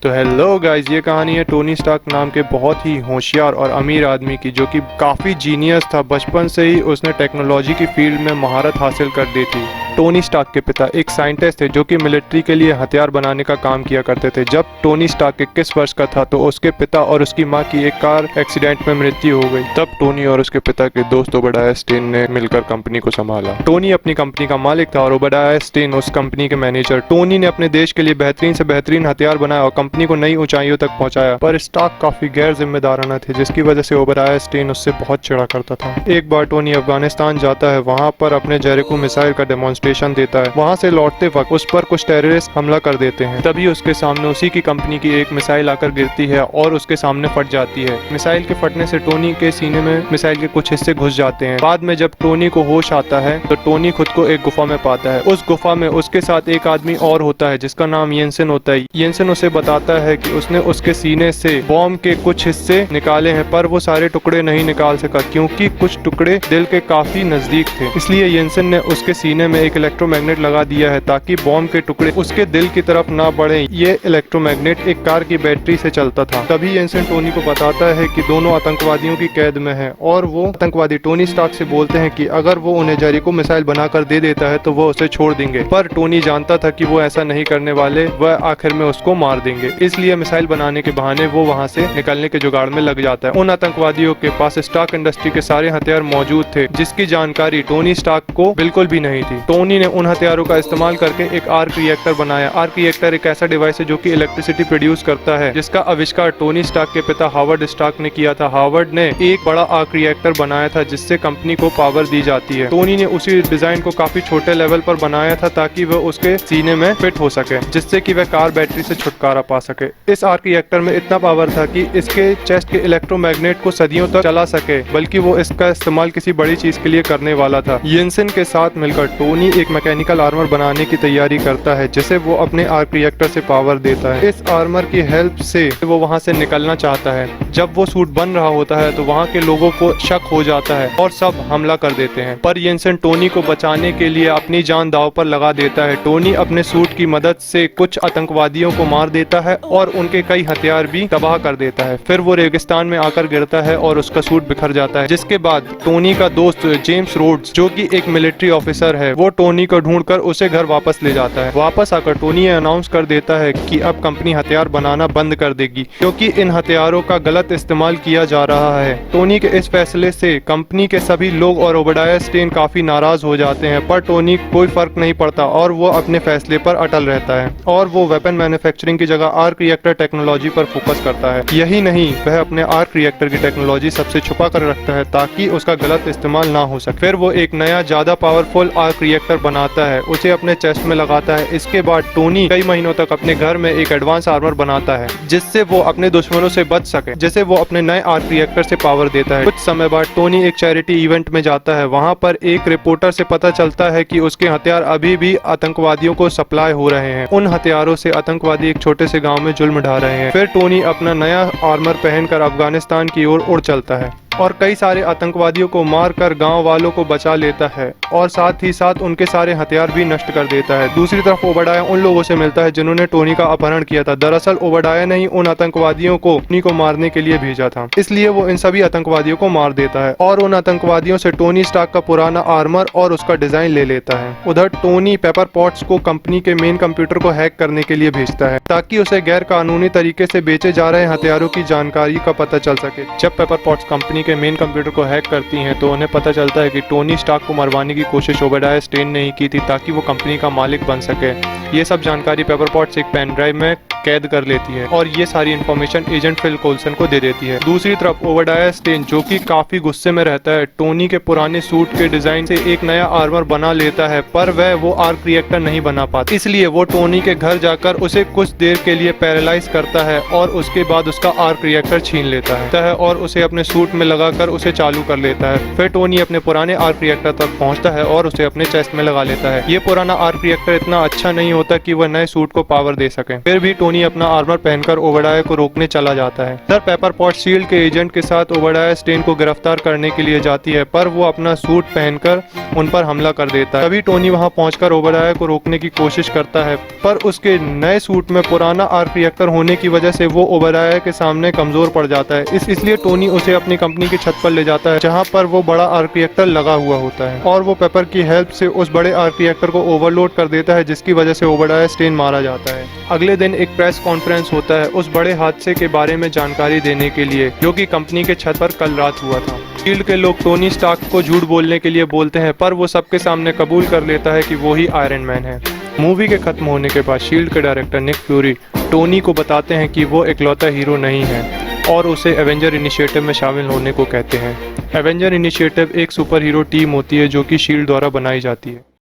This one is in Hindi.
तो हेलो गाइस, ये कहानी है टोनी स्टार्क नाम के बहुत ही होशियार और अमीर आदमी की, जो कि काफ़ी जीनियस था। बचपन से ही उसने टेक्नोलॉजी की फील्ड में महारत हासिल कर दी थी। टोनी स्टार्क के पिता एक साइंटिस्ट थे जो कि मिलिट्री के लिए हथियार बनाने का काम किया करते थे। जब टोनी स्टार्क 21 वर्ष का था तो उसके पिता और उसकी मां की एक कार एक्सीडेंट में मृत्यु हो गई। तब टोनी और उसके पिता के दोस्त ओबेडाया स्टेन ने मिलकर कंपनी को संभाला। टोनी अपनी कंपनी का मालिक था और ओबेडाया स्टेन उस कंपनी के मैनेजर। टोनी ने अपने देश के लिए बेहतरीन से बेहतरीन हथियार बनाया और कंपनी को नई ऊंचाइयों तक पहुंचाया, पर स्टार्क काफी गैर जिम्मेदाराना थे, जिसकी वजह से ओबेडाया स्टेन उससे बहुत चिढ़ा करता था। एक बार टोनी अफगानिस्तान जाता है, वहां पर अपने जेरिको मिसाइल का डेमोन्स्ट्रेशन देता है। वहां से लौटते वक्त उस पर कुछ टेररिस्ट हमला कर देते हैं। तभी उसके सामने उसी की कंपनी की एक मिसाइल आकर गिरती है और उसके सामने फट जाती है। मिसाइल के फटने से टोनी के सीने में मिसाइल के कुछ हिस्से घुस जाते हैं। बाद में जब टोनी को होश आता है तो टोनी खुद को एक गुफा में पाता है। उस गुफा में उसके साथ एक आदमी और होता है जिसका नाम येंसेन होता है। येंसेन उसे बताता है कि उसने उसके सीने से बॉम्ब के कुछ हिस्से निकाले हैं, पर वो सारे टुकड़े नहीं निकाल सका क्योंकि कुछ टुकड़े दिल के काफी नजदीक थे। इसलिए येंसेन ने उसके सीने में एक इलेक्ट्रोमैग्नेट लगा दिया है ताकि बॉम्ब के टुकड़े उसके दिल की तरफ ना बढ़े। ये इलेक्ट्रोमैग्नेट एक कार की बैटरी से चलता था। तभी येंसेन टोनी को बताता है कि दोनों आतंकवादियों की कैद में है और वो आतंकवादी टोनी स्टार्क से बोलते हैं कि अगर वो उन्हें जेरिको मिसाइल बनाकर दे देता है तो वो उसे छोड़ देंगे। पर टोनी जानता था कि वो ऐसा नहीं करने वाले, वह आखिर में उसको मार देंगे। इसलिए मिसाइल बनाने के बहाने वो वहां से निकलने के जुगाड़ में लग जाता है। उन आतंकवादियों के पास स्टार्क इंडस्ट्री के सारे हथियार मौजूद थे जिसकी जानकारी टोनी स्टार्क को बिल्कुल भी नहीं थी। टोनी ने उन हथियारों का इस्तेमाल करके एक आर्क रिएक्टर बनाया। आर्क रिएक्टर एक ऐसा डिवाइस है जो कि इलेक्ट्रिसिटी प्रोड्यूस करता है, जिसका आविष्कार टोनी स्टार्क के पिता हावर्ड स्टार्क ने किया था। हावर्ड ने एक बड़ा आर्क रिएक्टर बनाया था जिससे कंपनी को पावर दी जाती है। टोनी ने उसी डिजाइन को काफी छोटे लेवल पर बनाया था ताकि वह उसके सीने में फिट हो सके, जिससे कि वह कार बैटरी से छुटकारा पा सके। इस आर्क रिएक्टर में इतना पावर था कि इसके चेस्ट के इलेक्ट्रोमैग्नेट को सदियों तक चला सके, बल्कि वो इसका इस्तेमाल किसी बड़ी चीज के लिए करने वाला था। येंसेन के साथ मिलकर टोनी एक मैकेनिकल आर्मर बनाने की तैयारी करता है जिसे वो अपने आर्क रिएक्टर से पावर देता है। इस आर्मर की हेल्प से वो वहां से निकलना चाहता है। जब वो सूट बन रहा होता है तो वहां के लोगों को शक हो जाता है और सब हमला कर देते हैं, पर येंसेन टोनी को बचाने के लिए अपनी जान दांव पर लगा देता है। टोनी अपने सूट की मदद से कुछ आतंकवादियों को मार देता है और उनके कई हथियार भी तबाह कर देता है। फिर वो रेगिस्तान में आकर गिरता है और उसका सूट बिखर जाता है। जिसके बाद टोनी का दोस्त जेम्स रोड्स, जो कि एक मिलिट्री ऑफिसर है, वो टोनी को ढूंढकर उसे घर वापस ले जाता है। वापस आकर टोनी अनाउंस कर देता है कि अब कंपनी हथियार बनाना बंद कर देगी क्योंकि इन हथियारों का गलत इस्तेमाल किया जा रहा है। टोनी के इस फैसले से कंपनी के सभी लोग और ओबेडाया स्टेन काफी नाराज हो जाते हैं, पर टोनी कोई फर्क नहीं पड़ता और वो अपने फैसले पर अटल रहता है और वो वेपन मैन्युफैक्चरिंग की जगह आर्क रिएक्टर टेक्नोलॉजी पर फोकस करता है। यही नहीं, वह अपने आर्क रिएक्टर की टेक्नोलॉजी सबसे छुपा कर रखता है ताकि उसका गलत इस्तेमाल ना हो सके। फिर वो एक नया ज्यादा पावरफुल आर्क रिएक्टर बनाता है, उसे अपने चेस्ट में लगाता है। इसके बाद टोनी कई महीनों तक अपने घर में एक एडवांस आर्मर बनाता है जिससे वो अपने दुश्मनों से बच सके, जिसे वो अपने नए आर्क रिएक्टर से पावर देता है। कुछ समय बाद टोनी एक चैरिटी इवेंट में जाता है। वहां पर एक रिपोर्टर से पता चलता है कि उसके हथियार अभी भी आतंकवादियों को सप्लाई हो रहे हैं। उन हथियारों से आतंकवादी एक छोटे से गांव में जुल्म ढा रहे हैं। फिर टोनी अपना नया आर्मर पहनकर अफगानिस्तान की ओर उड़ चलता है और कई सारे आतंकवादियों को मारकर गांव वालों को बचा लेता है और साथ ही साथ उनके सारे हथियार भी नष्ट कर देता है। दूसरी तरफ ओबेडाया उन लोगों से मिलता है जिन्होंने टोनी का अपहरण किया था। दरअसल ओबेडाया ने ही उन आतंकवादियों को टोनी को मारने के लिए भेजा था, इसलिए वो इन सभी आतंकवादियों को मार देता है और उन आतंकवादियों से टोनी स्टार्क का पुराना आर्मर और उसका डिजाइन ले लेता है। उधर टोनी पेपर पॉट्स को कंपनी के मेन कंप्यूटर को हैक करने के लिए भेजता है ताकि उसे गैर कानूनी तरीके से बेचे जा रहे हथियारों की जानकारी का पता चल सके। जब पेपर पॉट्स कंपनी के मेन कंप्यूटर को हैक करती हैं तो उन्हें पता चलता है कि टोनी स्टार्क को मरवाने की कोशिश ओबेडाया स्टेन ने ही की थी ताकि वो कंपनी का मालिक बन सके। ये सब जानकारी पेपर पॉट्स एक पेन ड्राइव में कैद कर लेती है और ये सारी इंफॉर्मेशन एजेंट फिल कोल्सन को दे देती है। दूसरी तरफ ओबेडाया स्टेन, जो कि काफी गुस्से में रहता है, टोनी के पुराने सूट के डिजाइन से एक नया आर्मर बना लेता है, पर वह वो आर्क रिएक्टर नहीं बना पाता। इसलिए वो टोनी के घर जाकर उसे कुछ देर के लिए पैरालाइज करता है और उसके बाद उसका आर्क रिएक्टर छीन लेता है और उसे अपने सूट में लगाकर उसे चालू कर लेता है। फिर टोनी अपने पुराने आर्क रिएक्टर तक पहुंचता है और उसे अपने चेस्ट में लगा लेता है। ये पुराना आर्क रिएक्टर इतना अच्छा नहीं होता कि वह नए सूट को पावर दे सके। फिर भी टोनी टोनी अपना आर्मर पहनकर ओबेडाय को रोकने चला जाता है। सर पेपर पॉट शील्ड के एजेंट के साथ ओबेडाय स्टेन को गिरफ्तार करने के लिए जाती है, पर वो अपना सूट पहनकर उन पर हमला कर देता है। तभी टोनी वहां पहुंचकर ओबेडाय को रोकने की कोशिश करता है, पर उसके नए सूट में पुराना आर्क रिएक्टर होने की वजह से वो ओबेडाय के सामने कमजोर पड़ जाता है। इसलिए टोनी उसे अपनी कंपनी की छत पर ले जाता है, जहां पर वो बड़ा आर्क रिएक्टर लगा हुआ होता है, और वो पेपर की हेल्प से उस बड़े आर्क रिएक्टर को ओवरलोड कर देता है, जिसकी वजह से ओबेडाय स्टेन मारा जाता है। अगले दिन एक प्रेस कॉन्फ्रेंस होता है उस बड़े हादसे के बारे में जानकारी देने के लिए, जो कि कंपनी के छत पर कल रात हुआ था। शील्ड के लोग टोनी स्टार्क को झूठ बोलने के लिए बोलते हैं, पर वो सबके सामने कबूल कर लेता है कि वो ही आयरन मैन है। मूवी के खत्म होने के बाद शील्ड के डायरेक्टर निक फ्यूरी टोनी को बताते हैं कि वो इकलौता हीरो नहीं है, और उसे एवेंजर इनिशिएटिव में शामिल होने को कहते हैं। एवेंजर इनिशिएटिव एक सुपर हीरो टीम होती है जो कि शील्ड द्वारा बनाई जाती है।